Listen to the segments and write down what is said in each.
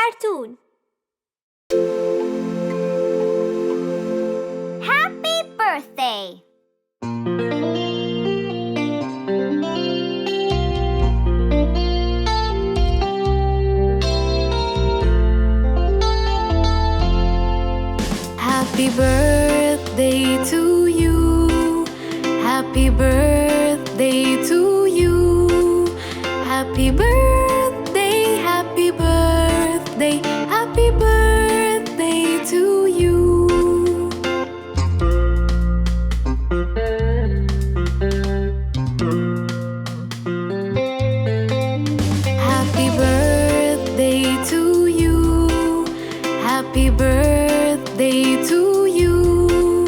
cartoon. Happy birthday! Happy birthday to you. Happy birthday to you. Happy birthday, happy birthday, happy birthday to you. Happy birthday to you. Happy birthday to you.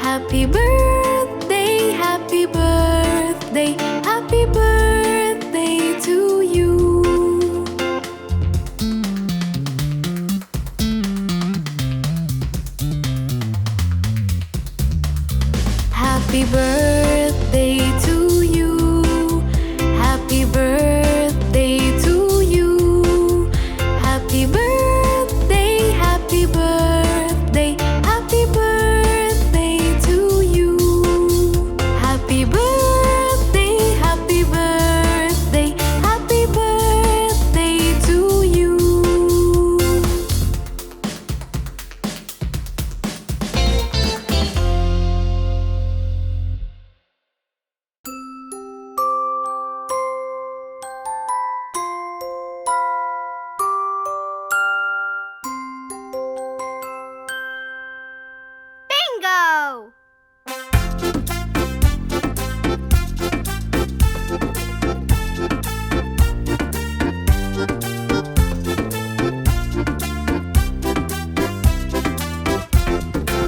Happy birthday, happy birthday, happy birthday to you. Happy birthday to you. Happy birthday to you. Happy birthday, happy birthday, happy birthday to you. Happy birthday, happy birthday, happy birthday to you. Bingo!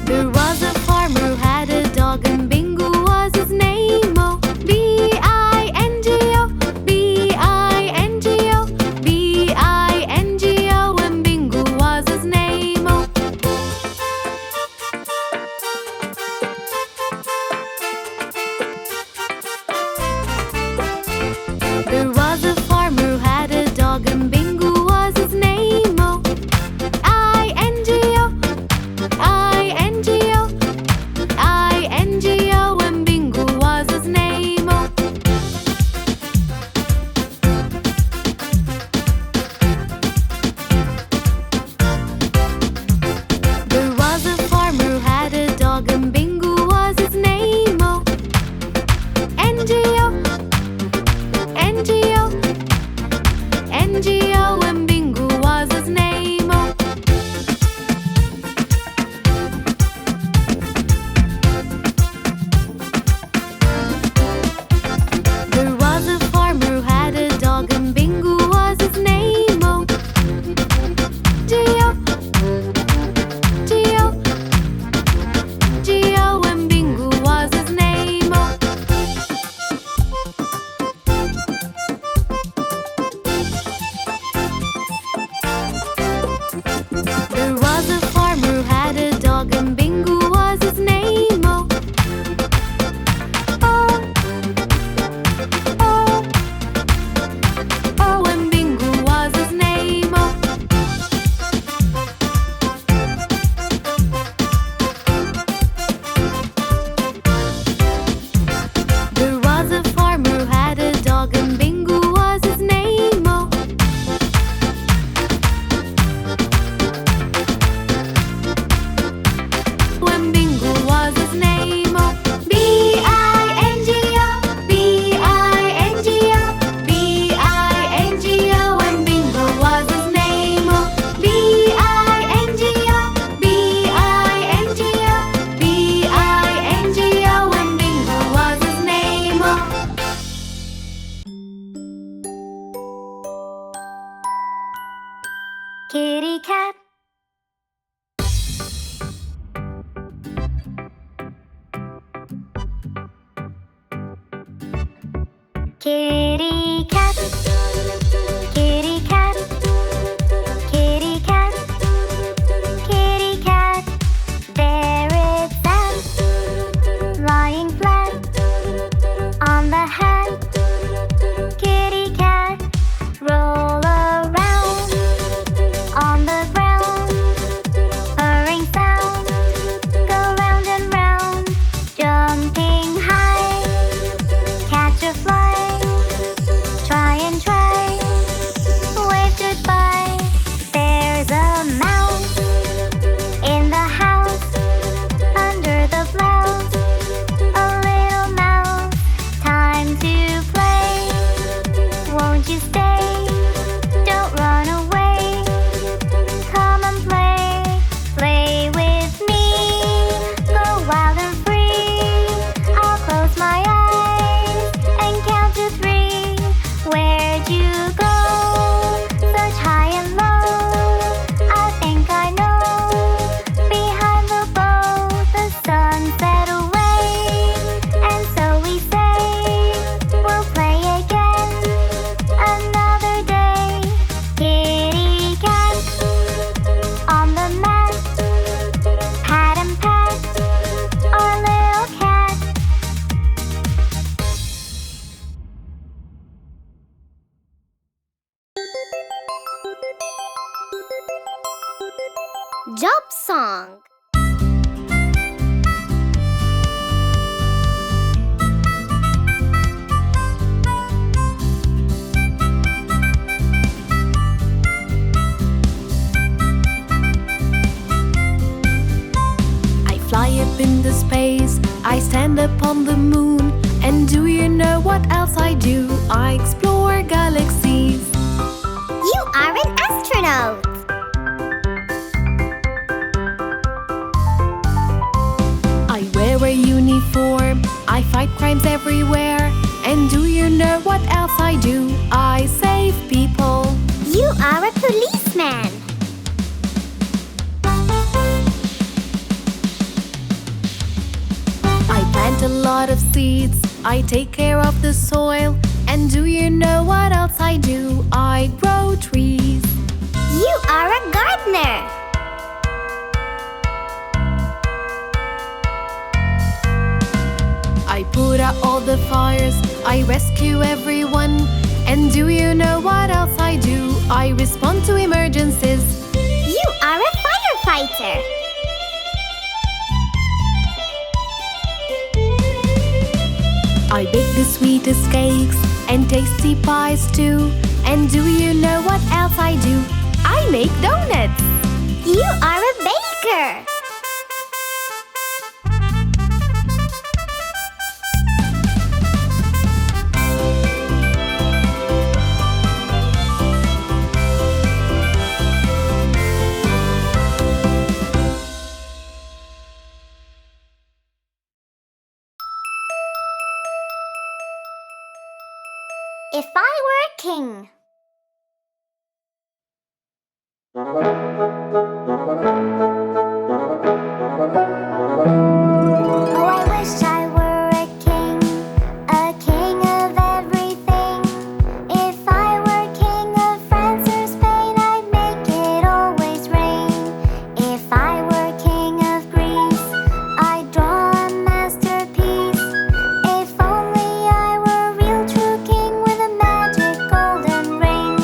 There was a farmer who had a dog, and Bingo was his name. Oh, B-I-N-G-O, B-I-N-G-O, B-I-N-G-O, and Bingo was his name. Oh. There was a farmer who had a dog, and Bingo was his name. Oh, I-N-G-O, I-N-G-O, I-N-G-O, and Bingo was his name. Oh. There was a farmer who had a dog, and Bingo was his name. Oh, N-G-O, N-G-O, N-G-O, and Bingo was his name. Oh. There was a farmer who had a dog, and Bingo was his name. Oh, G-O, G-O, G-O, and Bingo was his name. Oh. There was a farmer who had a dog, and Bingo was his name. Oh, oh, oh, oh, and Bingo was his name. Oh. There was a farmer who had a dog, and Bingo was his name. Oh. When Bingo was his name. Oh. B-I-N-G-O, B-I-N-G-O, B-I-N-G-O, and Bingo was his name. Oh. B-I-N-G-O, B-I-N-G-O, B-I-N-G-O, and Bingo was his name. Oh. Kitty cat. Kitty cat. Kitty cat. Kitty cat. Kitty cat. There it sat, lying flat on the hat. Kitty cat. Roll around Job song. I fly up in the space, I stand upon the moon. And do you know what else I do? I explore galaxies. You are an astronaut. I wear a uniform, I fight crimes everywhere. And do you know what else I do? I save people. You are a policeman. I plant a lot of seeds, I take care of the soil. And do you know what else I do? I grow trees. You are a gardener. I put out all the fires, I rescue everyone. And do you know what else I do? I respond to emergencies. You are a firefighter. I bake the sweetest cakes and tasty pies too. And do you know what else I do? I make donuts. You are a baker. If I were a king. Oh, I wish I were a king of everything. If I were king of France or Spain, I'd make it always rain. If I were king of Greece, I'd draw a masterpiece. If only I were a real true king with a magic golden ring.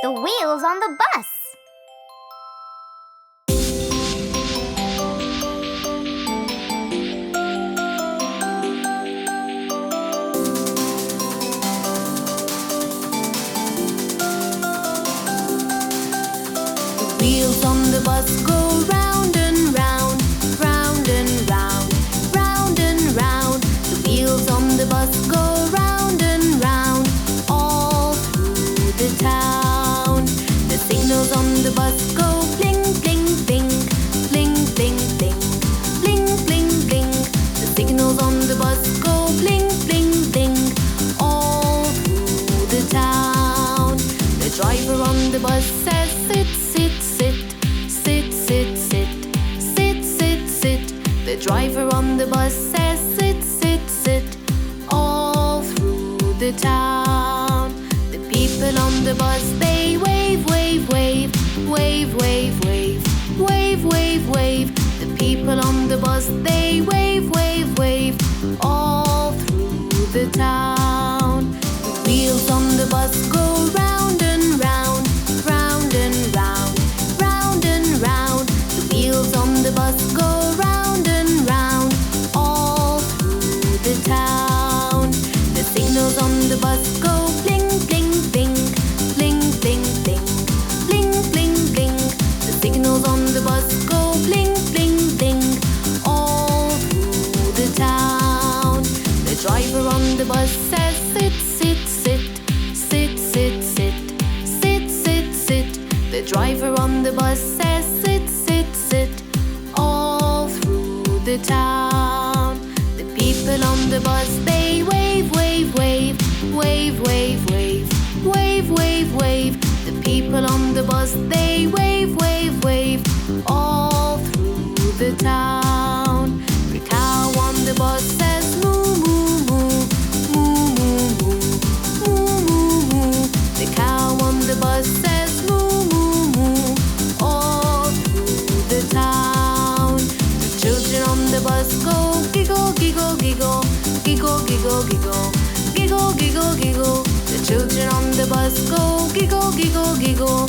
The wheels on the bus. Wheels on the bus go round and round, round and round, round and round. The wheels on the bus go round and round, all through the town. The signals on the bus go bling, bling, bling, bling, bling, bling, bling, bling, bling. The signals on the bus go bling, bling, bling, all through the town. The driver on the bus says sit, sit, sit, sit, sit, sit, sit, sit, sit. The driver on the bus says sit, sit, sit, all through the town. The people on the bus, they wave, wave, wave, wave, wave, wave, wave, wave, wave. The people on the bus, they wave, wave, wave, all through the town. The wheels on the bus go round and round, round and round, round and round. The wheels on the bus go round and round, all through the town. The signals on the bus go bling, bling, bling, bling, bling, bling, bling, bling, bling. The signals on the bus go bling, bling, bling, all through the town. The driver on the bus says sit, sit, sit, sit, sit, sit, sit, sit, sit. The driver on the bus says sit, sit, sit, all through the town. The people on the bus, they wave, wave, wave, wave, wave, wave, wave, wave, wave. The people on the bus, they wave, wave, wave, all through the town. The cow on the bus says moo, moo, moo, moo, moo, moo, moo, moo, moo. The cow on the bus says moo, moo, moo, all through the town. The children on the bus go giggle, giggle, giggle, giggle, giggle, giggle, giggle, giggle, giggle. The children on the bus go giggle, giggle, giggle,